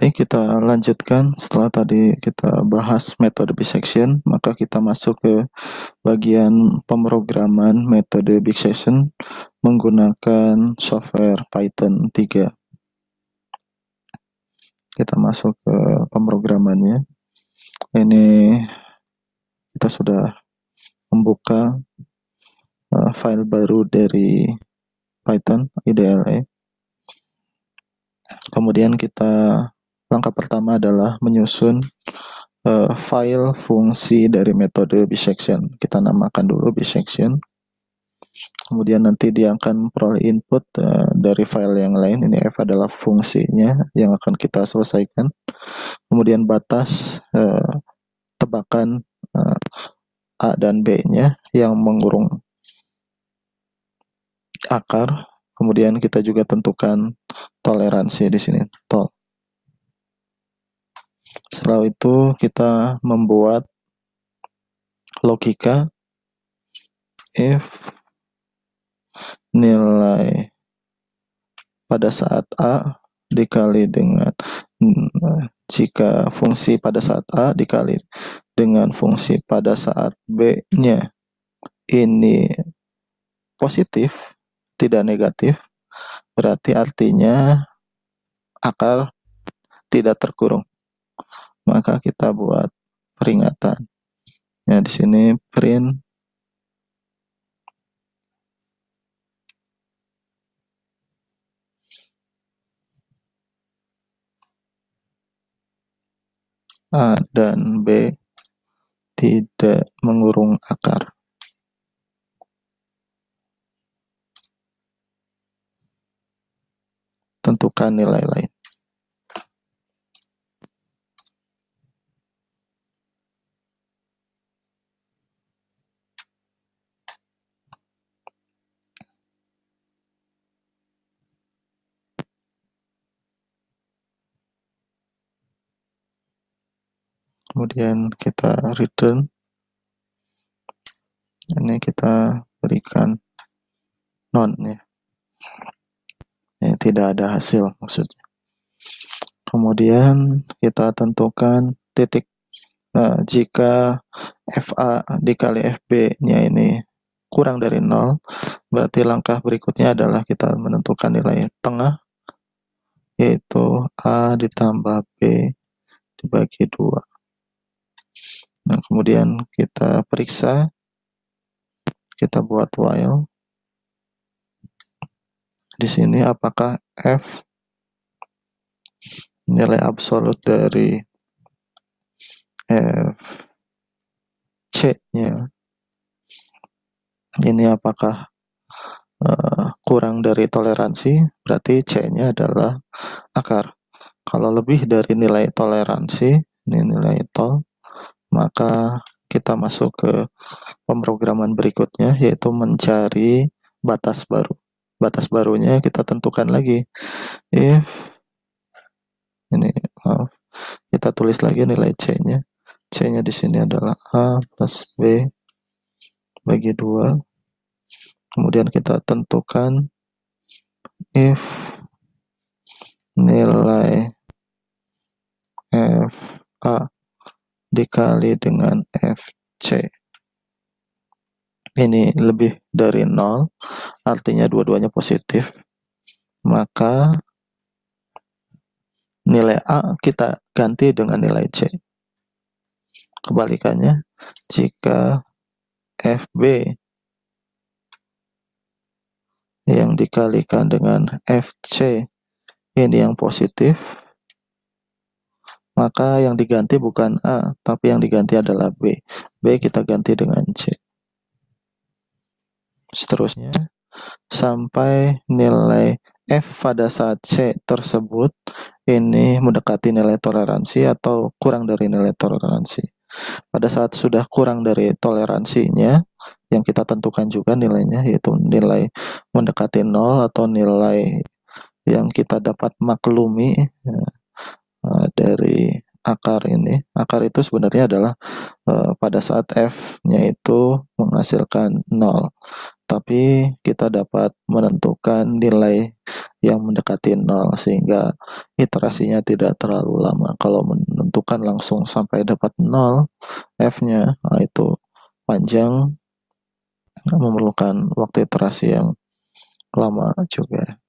Oke, kita lanjutkan. Setelah tadi kita bahas metode bisection, maka kita masuk ke bagian pemrograman metode bisection menggunakan software Python 3. Kita masuk ke pemrogramannya. Ini kita sudah membuka file baru dari Python IDLE. Kemudian langkah pertama adalah menyusun file fungsi dari metode bisection. Kita namakan dulu bisection. Kemudian nanti dia akan memperoleh input dari file yang lain. Ini f adalah fungsinya yang akan kita selesaikan. Kemudian batas tebakan a dan b-nya yang mengurung akar. Kemudian kita juga tentukan toleransi di sini, tol. Setelah itu kita membuat logika if nilai pada saat A dikali dengan jika fungsi pada saat A dikali dengan fungsi pada saat B-nya ini positif, tidak negatif, berarti artinya akar tidak terkurung. Maka kita buat peringatan. Ya, di sini print A dan B tidak mengurung akar. Tentukan nilai lain. Kemudian kita return. Ini kita berikan none ya. Tidak ada hasil maksudnya. Kemudian kita tentukan titik. Jika FA dikali FB-nya ini kurang dari 0, berarti langkah berikutnya adalah kita menentukan nilai tengah, yaitu A ditambah B dibagi 2. Nah, kemudian kita periksa, kita buat while. Di sini apakah F nilai absolut dari F C-nya ini apakah kurang dari toleransi, berarti C-nya adalah akar. Kalau lebih dari nilai toleransi, ini nilai tol, maka kita masuk ke pemrograman berikutnya, yaitu mencari batas baru. Batas barunya kita tentukan lagi. If ini kita tulis lagi nilai C-nya. C-nya di sini adalah A plus B bagi 2. Kemudian kita tentukan if nilai FA dikali dengan FC ini lebih dari 0, artinya dua-duanya positif, maka nilai A kita ganti dengan nilai C. Kebalikannya, jika FB yang dikalikan dengan FC ini yang positif, maka yang diganti bukan A, tapi yang diganti adalah B. B kita ganti dengan C. Seterusnya, sampai nilai F pada saat C tersebut ini mendekati nilai toleransi atau kurang dari nilai toleransi. Pada saat sudah kurang dari toleransinya, yang kita tentukan juga nilainya, yaitu nilai mendekati 0 atau nilai yang kita dapat maklumi dari akar ini. Akar itu sebenarnya adalah pada saat F-nya itu menghasilkan 0. Tapi kita dapat menentukan nilai yang mendekati 0 sehingga iterasinya tidak terlalu lama. Kalau menentukan langsung sampai dapat 0 F-nya, nah itu panjang, memerlukan waktu iterasi yang lama juga.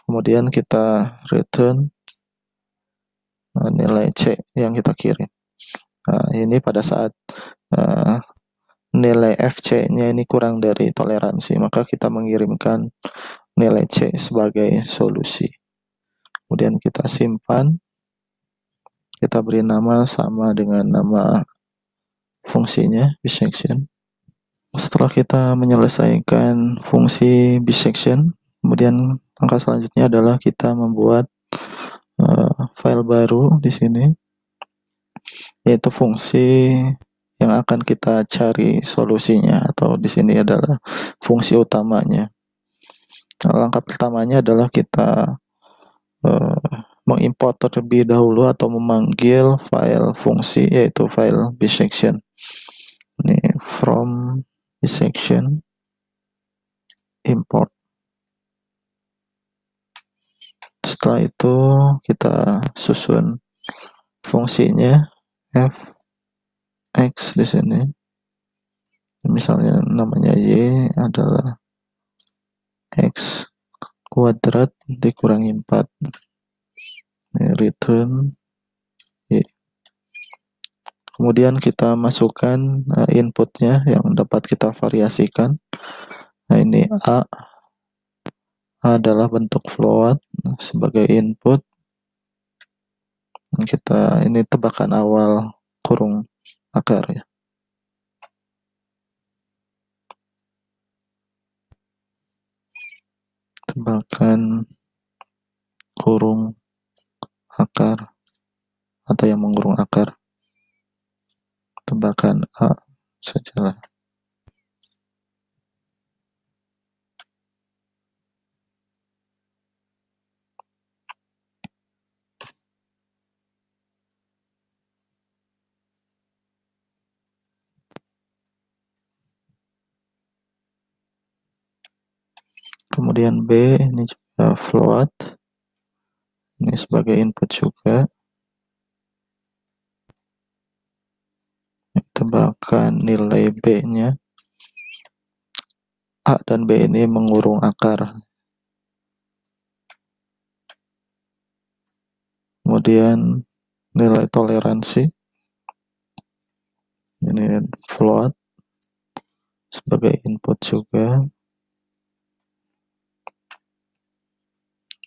Kemudian kita return nilai C yang kita kirim. Nah, ini pada saat nilai FC-nya ini kurang dari toleransi, maka kita mengirimkan nilai C sebagai solusi. Kemudian kita simpan, kita beri nama sama dengan nama fungsinya, bisection. Setelah kita menyelesaikan fungsi bisection, kemudian langkah selanjutnya adalah kita membuat file baru di sini, yaitu fungsi yang akan kita cari solusinya, atau di sini adalah fungsi utamanya. Langkah pertamanya adalah kita mengimport terlebih dahulu atau memanggil file fungsi, yaitu file bisection. Ini from bisection import. Setelah itu kita susun fungsinya f x di sini. Misalnya namanya y adalah x kuadrat dikurangi 4. Return y. Kemudian kita masukkan inputnya yang dapat kita variasikan. Nah, ini A adalah bentuk float sebagai input. Kita ini tebakan awal kurung akar ya. Tebakan kurung akar atau yang mengurung akar, tebakan A sajalah. Kemudian B ini juga float, ini sebagai input juga. Tebakan nilai B-nya. A dan B ini mengurung akar. Kemudian nilai toleransi, ini float sebagai input juga.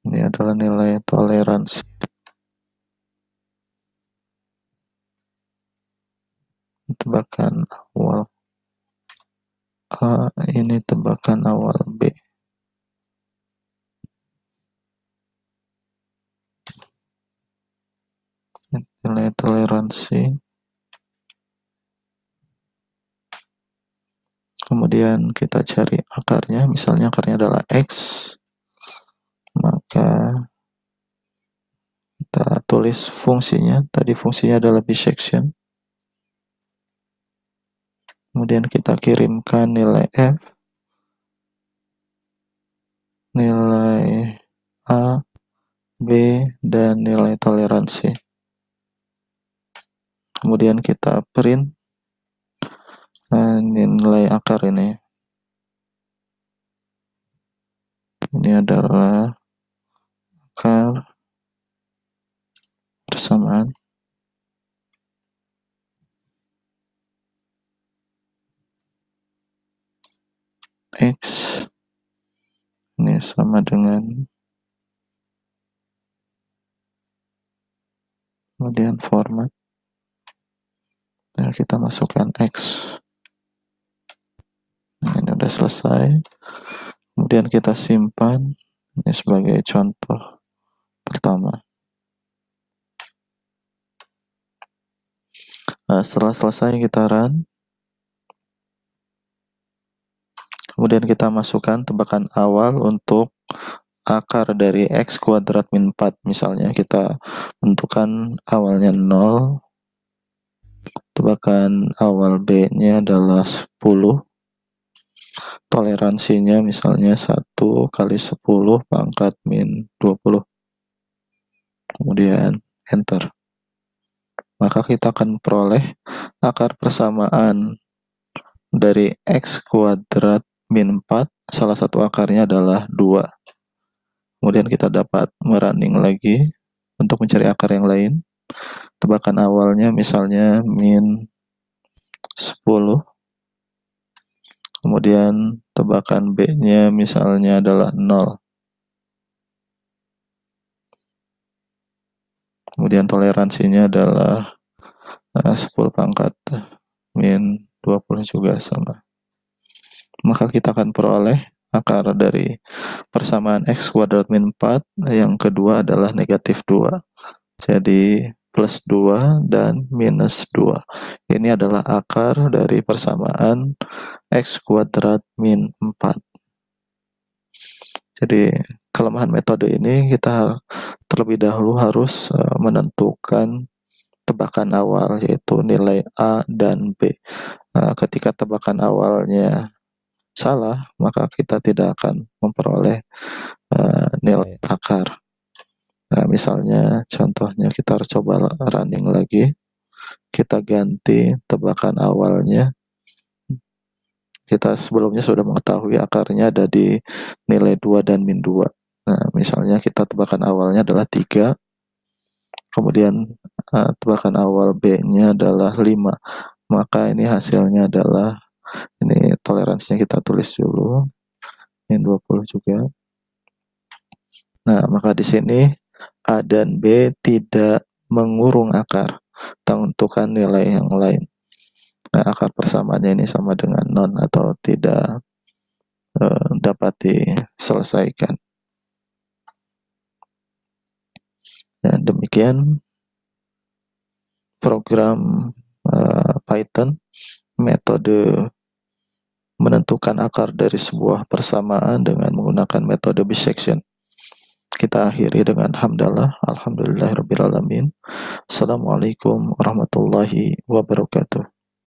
Ini adalah nilai toleransi. Tebakan awal A, ini tebakan awal B. Nilai toleransi. Kemudian kita cari akarnya, misalnya akarnya adalah X, maka kita tulis fungsinya. Tadi fungsinya adalah bisection. Kemudian kita kirimkan nilai F, nilai A, B, dan nilai toleransi. Kemudian kita print nilai akar ini. Ini adalah akar persamaan X ini sama dengan, kemudian format, nah kita masukkan X. Nah, ini udah selesai. Kemudian kita simpan ini sebagai contoh pertama. Nah, setelah selesai kita run. Kemudian kita masukkan tebakan awal untuk akar dari X kuadrat min 4. Misalnya kita tentukan awalnya 0, tebakan awal B-nya adalah 10. toleransinya misalnya 1 kali 10 pangkat min 20. Kemudian enter. Maka kita akan peroleh akar persamaan dari X kuadrat min 4. Salah satu akarnya adalah 2. Kemudian kita dapat merunning lagi untuk mencari akar yang lain. Tebakan awalnya misalnya min 10. Kemudian tebakan B-nya misalnya adalah 0. Kemudian toleransinya adalah 10 pangkat min 20 juga sama. Maka kita akan peroleh akar dari persamaan X kuadrat min 4. Yang kedua adalah negatif 2. Jadi plus 2 dan minus 2. Ini adalah akar dari persamaan X kuadrat min 4. Jadi kelemahan metode ini, kita terlebih dahulu harus menentukan tebakan awal, yaitu nilai A dan B. Ketika tebakan awalnya salah, maka kita tidak akan memperoleh nilai akar. Nah, misalnya contohnya kita coba running lagi. Kita ganti tebakan awalnya. Kita sebelumnya sudah mengetahui akarnya ada di nilai 2 dan min 2. Nah, misalnya kita tebakan awalnya adalah 3. Kemudian tebakan awal B-nya adalah 5. Maka ini hasilnya adalah, ini toleransinya kita tulis dulu, min 20 juga. Nah, maka di sini A dan B tidak mengurung akar, tentukan nilai yang lain. Nah, akar persamaannya ini sama dengan non atau tidak dapat diselesaikan. Nah, demikian program Python, metode menentukan akar dari sebuah persamaan dengan menggunakan metode bisection. Kita akhiri dengan hamdalah, alhamdulillahirabbil alamin. Assalamualaikum warahmatullahi wabarakatuh.